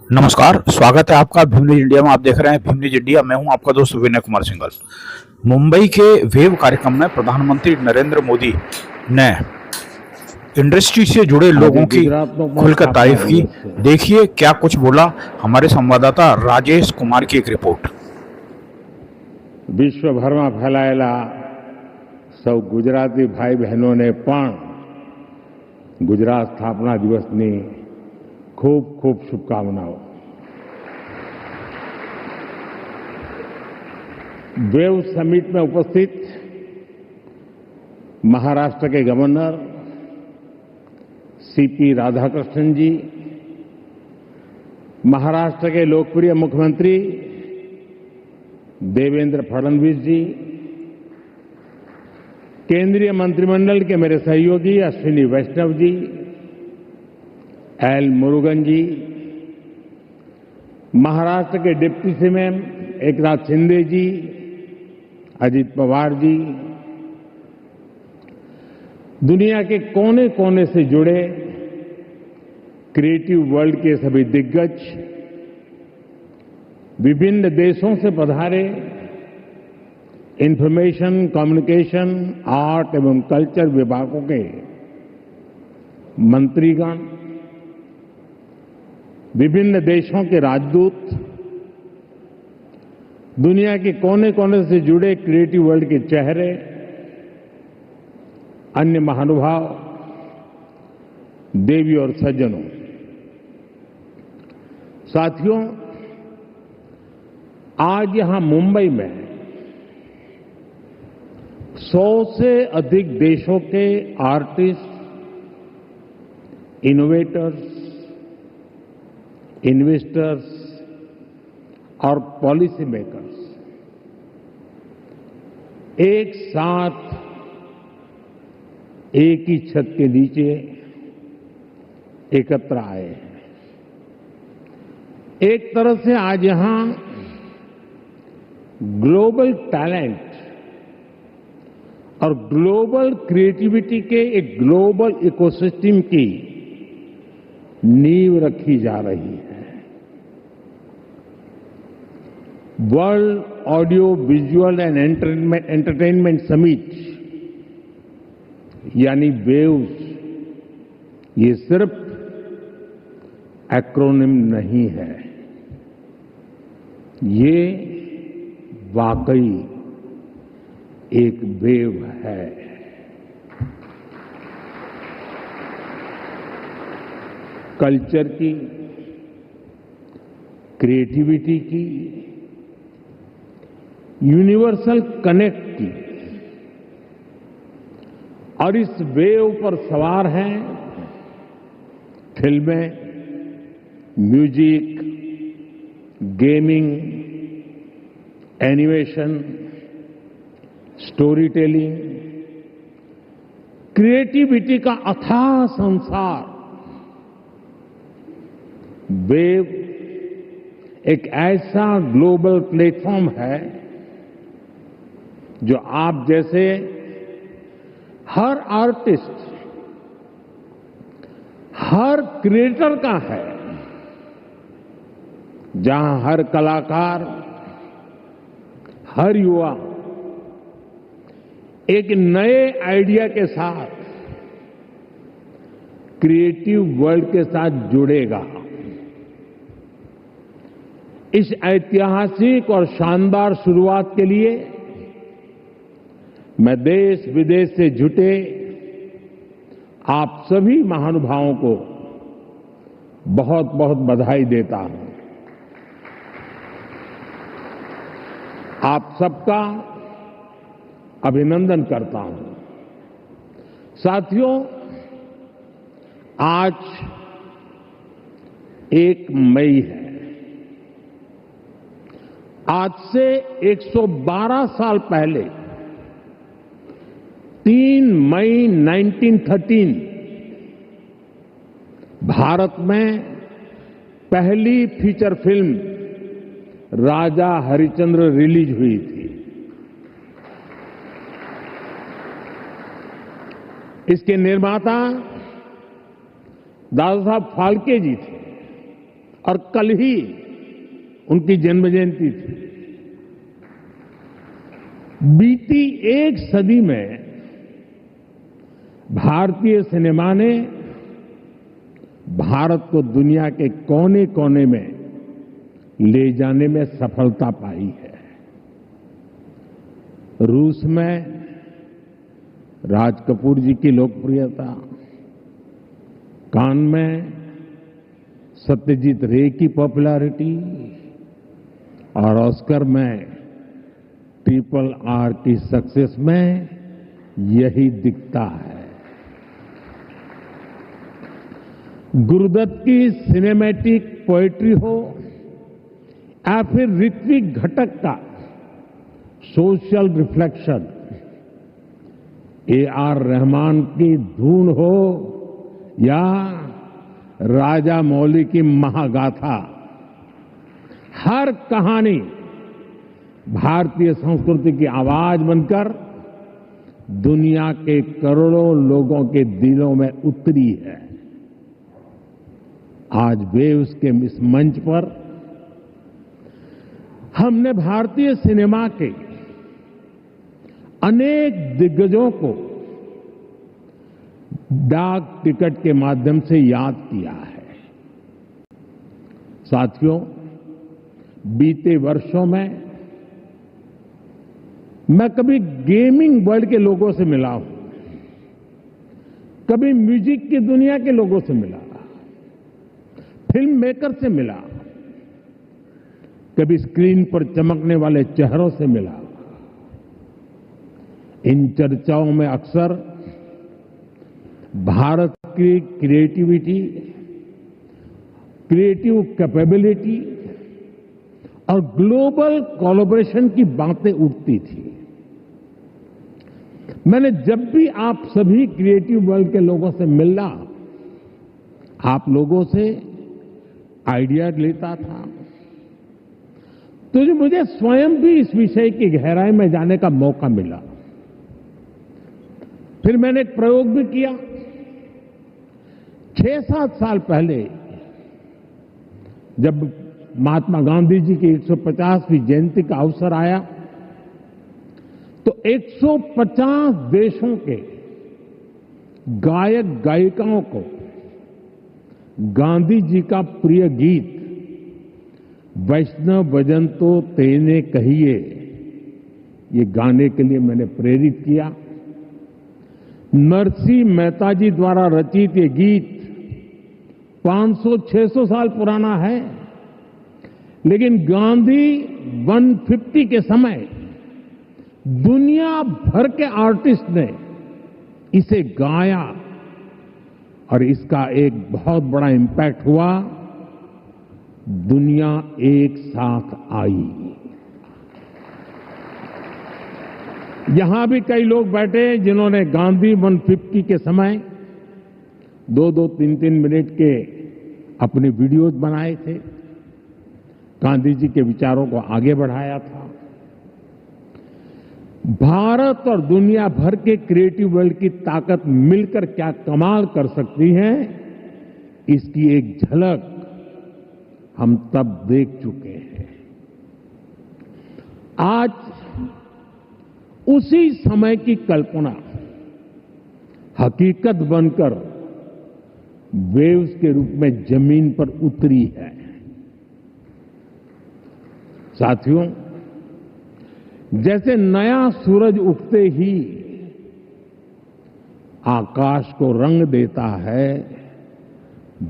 नमस्कार, स्वागत है आपका भीम न्यूज इंडिया में। आप देख रहे हैं भीम न्यूज इंडिया। मैं हूं आपका दोस्त विनय कुमार सिंघल। मुंबई के वेव कार्यक्रम में प्रधानमंत्री नरेंद्र मोदी ने इंडस्ट्री से जुड़े આજે लोगों की ગુજરાતનો પણ खुलकर સ્થાપના तारीफ की। દિવસ છે। देखिए क्या कुछ बोला हमारे संवाददाता राजेश कुमार की एक रिपोर्ट। વિશ્વભરમાં ફેલાયેલા સૌ ગુજરાતી ભાઈ બહેનોને પણ ગુજરાત સ્થાપના દિવસની ખૂબ ખૂબ શુભકામનાઓ। वेव समिट में उपस्थित महाराष्ट्र के गवर्नर सीपी राधाकृष्णन जी, महाराष्ट्र के लोकप्रिय मुख्यमंत्री देवेंद्र फडणवीस जी, केंद्रीय मंत्रिमंडल के मेरे सहयोगी अश्विनी वैष्णव जी, एल मुरुगन जी, महाराष्ट्र के डिप्टी सीएम एकनाथ शिंदे जी, अजित पवार जी, दुनिया के कोने कोने से जुड़े क्रिएटिव वर्ल्ड के सभी दिग्गज, विभिन्न देशों से पधारे इंफॉर्मेशन, कम्युनिकेशन, आर्ट एवं कल्चर विभागों के मंत्रीगण, विभिन्न देशों के राजदूत, दुनिया के कोने कोने से जुड़े क्रिएटिव वर्ल्ड के चेहरे, अन्य महानुभाव, देवी और सज्जनों, साथियों, आज यहां मुंबई में 100 से अधिक देशों के आर्टिस्ट, इनोवेटर्स, इन्वेस्टर्स और पॉलिसी मेकर्स एक साथ एक ही छत के नीचे एकत्र आए हैं। एक तरह से आज यहां ग्लोबल टैलेंट और ग्लोबल क्रिएटिविटी के एक ग्लोबल इकोसिस्टम की नींव रखी जा रही है। World audio visual and entertainment summit यानी वेव्स, ये सिर्फ एक्रोनिम नहीं है, ये वाकई एक वेव है। कल्चर की, क्रिएटिविटी की, यूनिवर्सल कनेक्ट की, और इस वेव पर सवार हैं फिल्में, music, gaming, animation, story telling, creativity का अथाह संसार। वेव एक ऐसा ग्लोबल प्लेटफॉर्म है जो आप जैसे हर आर्टिस्ट, हर क्रिएटर का है, जहां हर कलाकार, हर युवा एक नए आइडिया के साथ क्रिएटिव वर्ल्ड के साथ जुड़ेगा। इस ऐतिहासिक और शानदार शुरुआत के लिए मैं देश विदेश से जुटे आप सभी महानुभावों को बहुत बहुत बधाई देता हूं। आप सबका अभिनंदन करता हूं। साथियों, आज 1 मई है। आज से 112 साल पहले 3 मई 1913 भारत में पहली फीचर फिल्म राजा हरिश्चंद्र रिलीज हुई थी। इसके निर्माता दादा साहब फाल्के जी थे और कल ही उनकी जन्म जयंती थी। बीती एक सदी में भारतीय सिनेमा ने भारत को दुनिया के कोने कोने में ले जाने में सफलता पाई है। रूस में राज कपूर जी की लोकप्रियता, कान में सत्यजीत रे की पॉपुलैरिटी और ऑस्कर में RRR की सक्सेस में यही दिखता है। गुरुदत्त की सिनेमैटिक पोएट्री हो या फिर ऋत्विक घटक का सोशल रिफ्लेक्शन, AR रहमान की धून हो या राजा मौली की महागाथा, हर कहानी भारतीय संस्कृति की आवाज बनकर दुनिया के करोड़ों लोगों के दिलों में उतरी है। आज वेव्स के इस मंच पर हमने भारतीय सिनेमा के अनेक दिग्गजों को डाक टिकट के माध्यम से याद किया है। साथियों, बीते वर्षों में मैं कभी गेमिंग वर्ल्ड के लोगों से मिला हूं, कभी म्यूजिक की दुनिया के लोगों से मिला, फिल्म मेकर से मिला, कभी स्क्रीन पर चमकने वाले चेहरों से मिला। इन चर्चाओं में अक्सर भारत की क्रिएटिविटी, क्रिएटिव कैपेबिलिटी और ग्लोबल कोलैबोरेशन की बातें उठती थी। मैंने जब भी आप सभी क्रिएटिव वर्ल्ड के लोगों से मिला, आप लोगों से आइडिया लेता था, तो मुझे स्वयं भी इस विषय की गहराई में जाने का मौका मिला। फिर मैंने एक प्रयोग भी किया। 6-7 साल पहले जब महात्मा गांधी जी की 150वीं जयंती का अवसर आया, तो 150 देशों के गायक गायिकाओं को गांधी जी का प्रिय गीत वैष्णव भजन तो तेने कहिए, ये गाने के लिए मैंने प्रेरित किया। नरसिंह मेहता जी द्वारा रचित ये गीत 500-600 साल पुराना है, लेकिन गांधी 150 के समय दुनिया भर के आर्टिस्ट ने इसे गाया और इसका एक बहुत बड़ा इंपैक्ट हुआ। दुनिया एक साथ आई। यहां भी कई लोग बैठे जिन्होंने गांधी 150 के समय 2-2, 3-3 मिनट के अपने वीडियोज बनाए थे, गांधी जी के विचारों को आगे बढ़ाया था। भारत और दुनिया भर के क्रिएटिव वर्ल्ड की ताकत मिलकर क्या कमाल कर सकती है, इसकी एक झलक हम तब देख चुके हैं। आज उसी समय की कल्पना हकीकत बनकर वेव्स के रूप में जमीन पर उतरी है। साथियों, जैसे नया सूरज उगते ही आकाश को रंग देता है,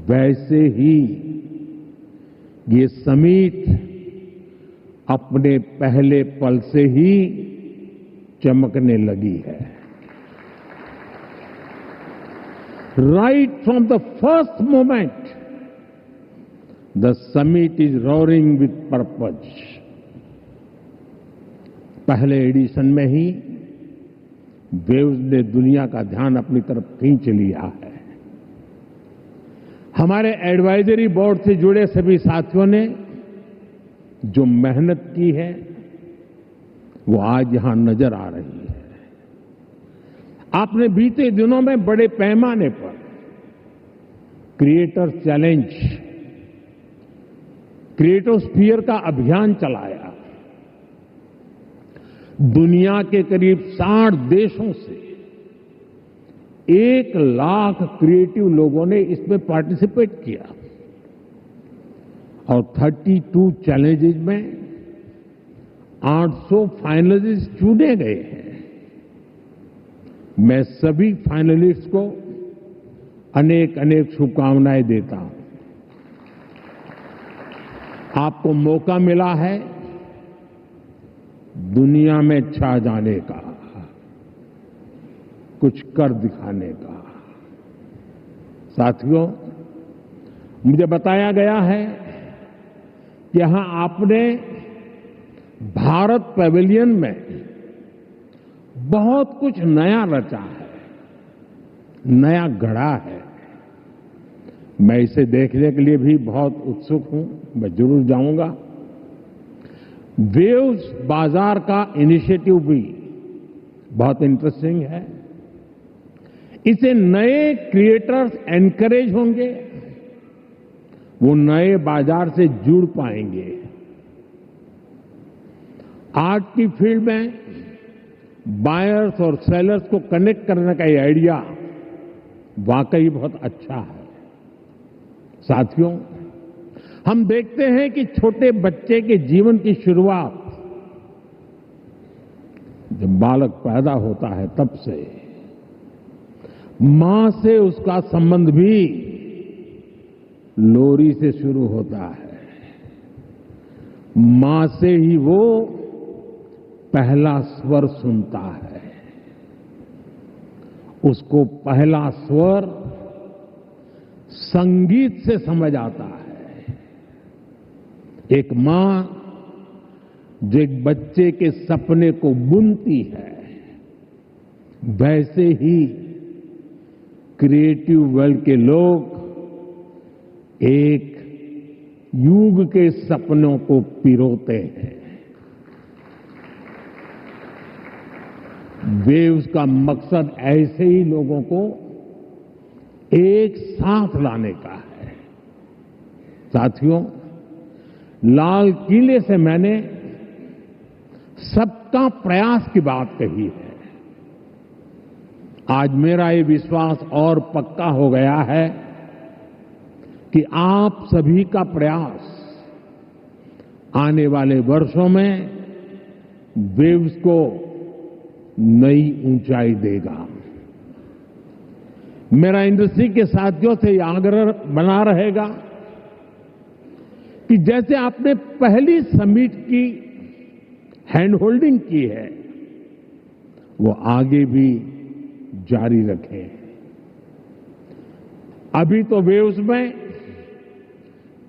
वैसे ही ये समिट अपने पहले पल से ही चमकने लगी है। Right from the first moment the summit is roaring with purpose. पहले एडिशन में ही वेव्स ने दुनिया का ध्यान अपनी तरफ खींच लिया है। हमारे एडवाइजरी बोर्ड से जुड़े सभी साथियों ने जो मेहनत की है वो आज यहां नजर आ रही है। आपने बीते दिनों में बड़े पैमाने पर क्रिएटर चैलेंज क्रिएटोस्फीयर का अभियान चलाया। दुनिया के करीब 60 देशों से 1 लाख क्रिएटिव लोगों ने इसमें पार्टिसिपेट किया और 32 चैलेंजेस में 800 फाइनलिस्ट चुने गए हैं। मैं सभी फाइनलिस्ट को अनेक अनेक शुभकामनाएं देता हूं। आपको मौका मिला है दुनिया में छा जाने का, कुछ कर दिखाने का। साथियों, मुझे बताया गया है कि यहां आपने भारत पैवेलियन में बहुत कुछ नया रचा है, नया गढ़ा है। मैं इसे देखने के लिए भी बहुत उत्सुक हूं, मैं जरूर जाऊंगा। वेव्स बाजार का इनिशिएटिव भी बहुत इंटरेस्टिंग है। इसे नए क्रिएटर्स एनकरेज होंगे, वो नए बाजार से जुड़ पाएंगे। आर्ट की फील्ड में बायर्स और सेलर्स को कनेक्ट करने का ये आइडिया वाकई बहुत अच्छा है। साथियों, हम देखते हैं कि छोटे बच्चे के जीवन की शुरुआत जब बालक पैदा होता है तब से मां से उसका संबंध भी लोरी से शुरू होता है। मां से ही वो पहला स्वर सुनता है। उसको पहला स्वर संगीत से समझ आता है। एक मां जो एक बच्चे के सपने को बुनती है, वैसे ही क्रिएटिव वर्ल्ड के लोग एक युग के सपनों को पिरोते हैं। वेव्स का मकसद ऐसे ही लोगों को एक साथ लाने का है। साथियों, लाल किले से मैंने सबका प्रयास की बात कही है। आज मेरा ये विश्वास और पक्का हो गया है कि आप सभी का प्रयास आने वाले वर्षों में वेव्स को नई ऊंचाई देगा। मेरा इंडस्ट्री के साथियों से यह आग्रह बना रहेगा कि जैसे आपने पहली समिट की हैंड होल्डिंग की है, वो आगे भी जारी रखें। अभी तो वेव्स में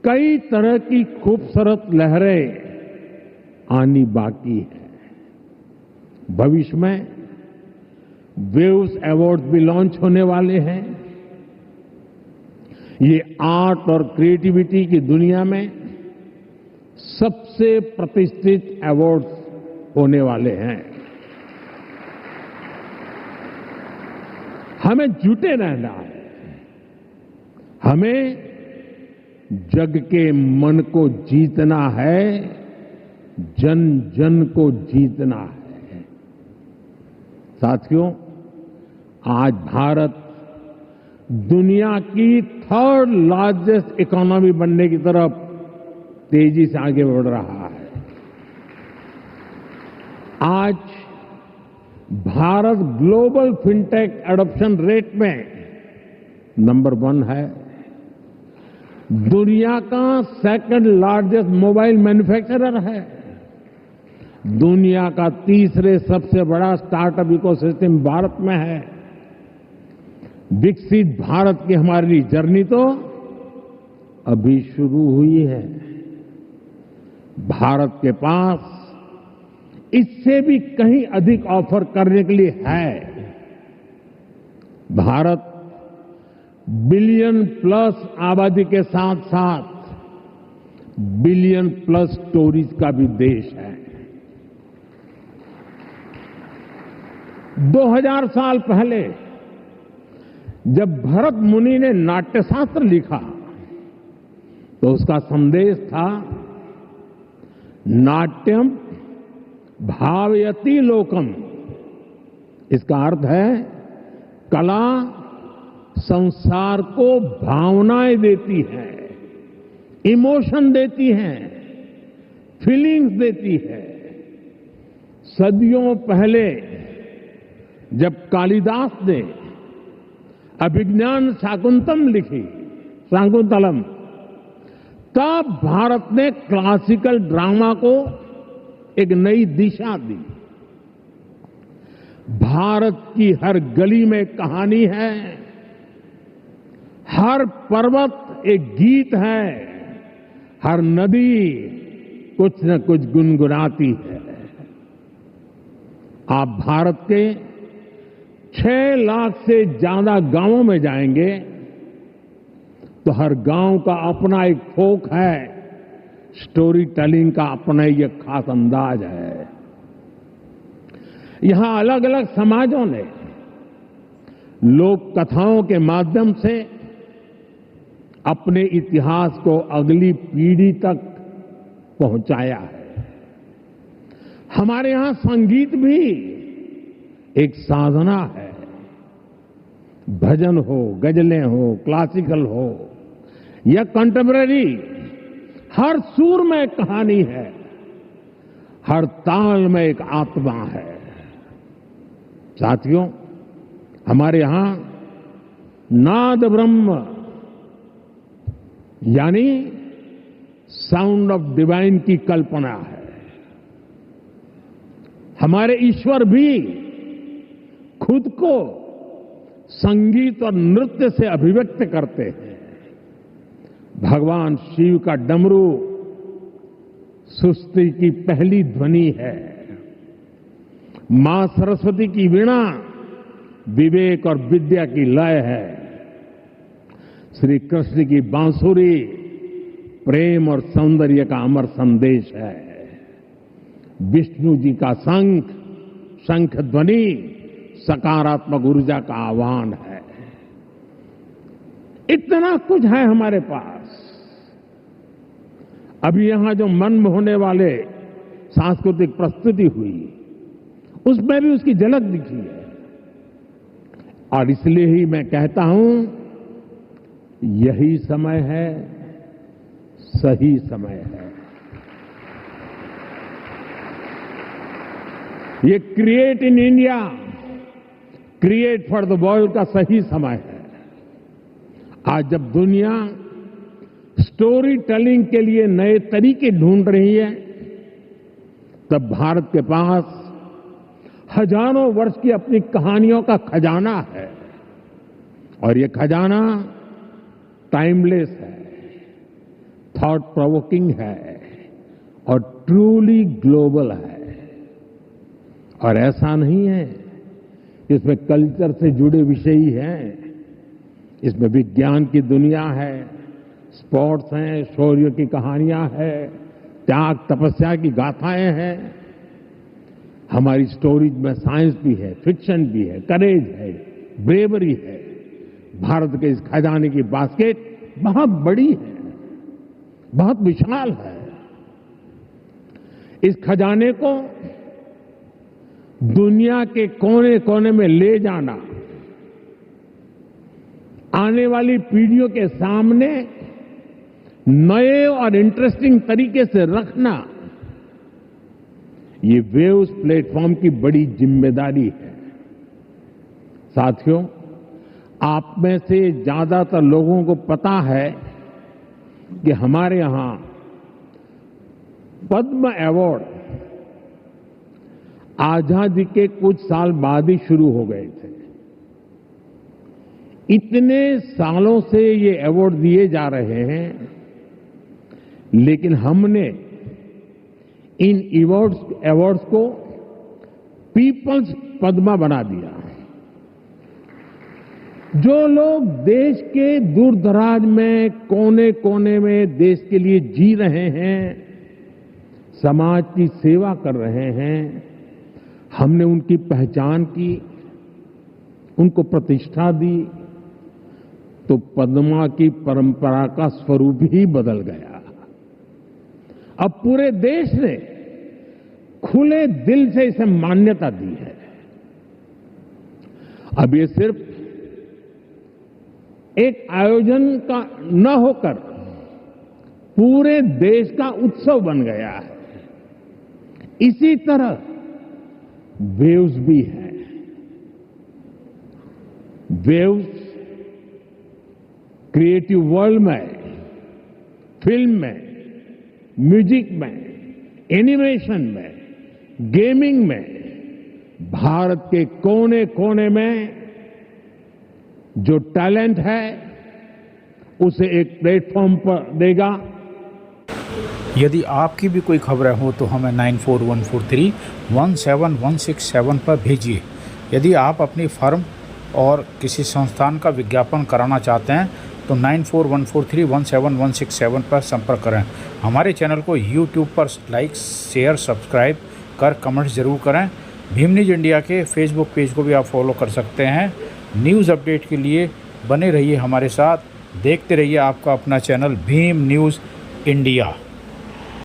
कई तरह की खूबसूरत लहरें आनी बाकी है। भविष्य में वेव्स अवार्ड भी लॉन्च होने वाले हैं। ये आर्ट और क्रिएटिविटी की दुनिया में सबसे प्रतिष्ठित अवार्ड्स होने वाले हैं। हमें जुटे रहना है। हमें जग के मन को जीतना है, जन जन को जीतना है। साथियों, आज भारत दुनिया की 3rd लार्जेस्ट इकोनॉमी बनने की तरफ तेजी से आगे बढ़ रहा है। आज Bharat global fintech adoption rate में नंबर 1 है। दुनिया का 2nd लार्जेस्ट मोबाइल मैन्युफैक्चरर है। दुनिया का 3रे सबसे बड़ा स्टार्टअप इकोसिस्टम भारत में है। विकसित भारत की हमारी जर्नी तो अभी शुरू हुई है। भारत के पास इससे भी कहीं अधिक ऑफर करने के लिए है। भारत बिलियन प्लस आबादी के साथ साथ बिलियन प्लस स्टोरीज का भी देश है। 2000 साल पहले जब भरत मुनि ने नाट्यशास्त्र लिखा तो उसका संदेश था, नाट्यम भावयति लोकम। इसका अर्थ है, कला संसार को भावनाएं देती है, इमोशन देती है, फीलिंग्स देती है। सदियों पहले जब कालिदास ने अभिज्ञान शाकुंतलम, तब भारत ने क्लासिकल ड्रामा को एक नई दिशा दी। भारत की हर गली में कहानी है, हर पर्वत एक गीत है, हर नदी कुछ न कुछ गुनगुनाती है। आप भारत के 6 लाख से ज्यादा गांवों में जाएंगे तो हर गांव का अपना एक फोक है, स्टोरी टेलिंग का अपना ही एक खास अंदाज है। यहां अलग अलग समाजों ने लोक कथाओं के माध्यम से अपने इतिहास को अगली पीढ़ी तक पहुंचाया है। हमारे यहां संगीत भी एक साधना है। भजन हो, गजलें हो, क्लासिकल हो या कंटेम्पररी, हर सुर में एक कहानी है, हर ताल में एक आत्मा है। साथियों, हमारे यहां नाद ब्रह्म यानी साउंड ऑफ डिवाइन की कल्पना है। हमारे ईश्वर भी खुद को संगीत और नृत्य से अभिव्यक्त करते हैं। भगवान शिव का डमरू सृष्टि की पहली ध्वनि है। मां सरस्वती की वीणा विवेक और विद्या की लय है। श्री कृष्ण की बांसुरी प्रेम और सौंदर्य का अमर संदेश है। विष्णु जी का शंख ध्वनि सकारात्मक ऊर्जा का आह्वान है। इतना कुछ है हमारे पास। अभी यहां जो मन मोहने वाले सांस्कृतिक प्रस्तुति हुई, उसमें भी उसकी झलक दिखी है। और इसलिए ही मैं कहता हूं, यही समय है, सही समय है। ये create in India, create for the world का सही समय है। आज जब दुनिया स्टोरी टेलिंग के लिए नए तरीके ढूंढ रही है, तब भारत के पास हजारों वर्ष की अपनी कहानियों का खजाना है। और ये खजाना टाइमलेस है, थॉट प्रोवोकिंग है और ट्रूली ग्लोबल है। और ऐसा नहीं है, इसमें कल्चर से जुड़े विषय ही हैं। इसमें विज्ञान की दुनिया है, स्पोर्ट्स हैं, शौर्य की कहानियां हैं, त्याग तपस्या की गाथाएं हैं। हमारी स्टोरीज में साइंस भी है, फिक्शन भी है, करेज है, ब्रेवरी है। भारत के इस खजाने की बास्केट बहुत बड़ी है, बहुत विशाल है। इस खजाने को दुनिया के कोने कोने में ले जाना, आने वाली पीढ़ियों के सामने नए और इंटरेस्टिंग तरीके से रखना, ये वेव्स प्लेटफॉर्म की बड़ी जिम्मेदारी है। साथियों, आप में से ज्यादातर लोगों को पता है कि हमारे यहां पद्म अवार्ड आजादी के कुछ साल बाद ही शुरू हो गए थे। इतने सालों से ये अवार्ड दिए जा रहे हैं, लेकिन हमने इन अवार्ड्स को पीपल्स पद्मा बना दिया। जो लोग देश के दूर दराज में, कोने कोने में देश के लिए जी रहे हैं, समाज की सेवा कर रहे हैं, हमने उनकी पहचान की, उनको प्रतिष्ठा दी, तो पद्मा की परंपरा का स्वरूप ही बदल गया। अब पूरे देश ने खुले दिल से इसे मान्यता दी है। अब ये सिर्फ एक आयोजन का न होकर पूरे देश का उत्सव बन गया है। इसी तरह वेव्स भी है। वेव्स क्रिएटिव वर्ल्ड में, फिल्म में, म्यूजिक में, एनिमेशन में, गेमिंग में भारत के कोने कोने में जो टैलेंट है उसे एक प्लेटफॉर्म पर देगा। यदि आपकी भी कोई खबरें हो तो हमें 9414317167 पर भेजिए। यदि आप अपनी फर्म और किसी संस्थान का विज्ञापन कराना चाहते हैं तो 9414317167 पर संपर्क करें। हमारे चैनल को YouTube पर लाइक, शेयर, सब्सक्राइब कर कमेंट्स ज़रूर करें। भीम न्यूज़ इंडिया के फेसबुक पेज को भी आप फॉलो कर सकते हैं। न्यूज़ अपडेट के लिए बने रहिए हमारे साथ, देखते रहिए आपका अपना चैनल भीम न्यूज़ इंडिया।